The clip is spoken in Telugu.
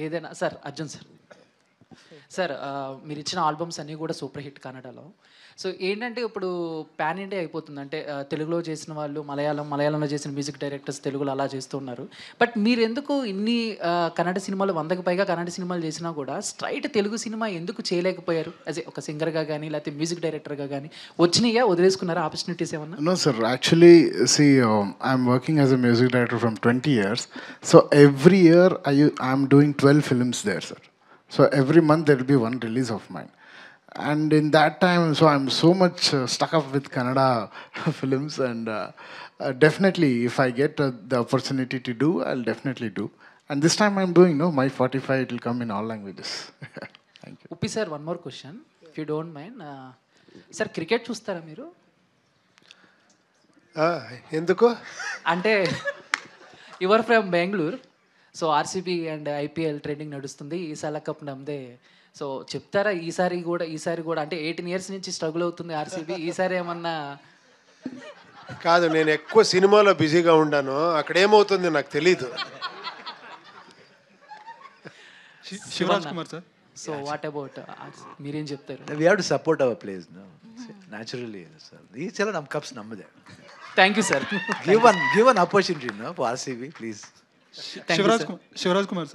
ఏదైనా సార్ అర్జున్ సార్ సార్ మీరు ఇచ్చిన ఆల్బమ్స్ అన్నీ కూడా సూపర్ హిట్ కన్నడలో. సో ఏంటంటే ఇప్పుడు పాన్ ఇండియా అయిపోతుంది. అంటే తెలుగులో చేసిన వాళ్ళు మలయాళంలో చేసిన మ్యూజిక్ డైరెక్టర్స్ తెలుగులో అలా చేస్తున్నారు. బట్ మీరెందుకు ఇన్ని కన్నడ సినిమాలు 100కి పైగా కన్నడ సినిమాలు చేసినా కూడా స్ట్రైట్ తెలుగు సినిమా ఎందుకు చేయలేకపోయారు? యాజ్ ఒక సింగర్‌గా గానీ, లేకపోతే మ్యూజిక్ డైరెక్టర్‌గా గానీ వచ్చినాయా? వదిలేసుకున్నారా ఆపర్చునిటీస్ ఏమన్నా? No, sir. Actually, see, I'm working as a music director from 20 years. So every year I'm doing 12 films there, sir. So every month there will be one release of mine. And in that time, so I'm so much stuck up with Kannada films. And definitely, if I get the opportunity to do, I'll definitely do. And this time I'm doing, no, my 45, it will come in all languages. Thank you. Uppi sir, one more question if you don't mind. Sir cricket చూస్తారా మీరు? ఎందుకు అంటే your from Bengaluru, so RCB and IPL trending నడుస్తుంది. ఈసారి కప్ నమ్మదే. సో చెప్తారా ఈసారి కూడా అంటే 18 years నుంచి స్ట్రగుల్ అవుతుంది ఆర్సీబీ, ఈసారి ఏమన్నా? కాదు, నేను ఎక్కువ సినిమాలో బిజీగా ఉన్నాను. అక్కడ ఏమవుతుంది నాకు తెలీదు. Shivaraj Kumar sir. So what about మీరేం చెప్తారు? We have to support our players, no? Naturally, sir. ಈ ಸಲ ನಮ್ಮ ಕಪ್ಸ್ ನಮ್ಮದೇ. Thank you sir. Give an opportunity, no, for RCB, please. Shivaraj Kumar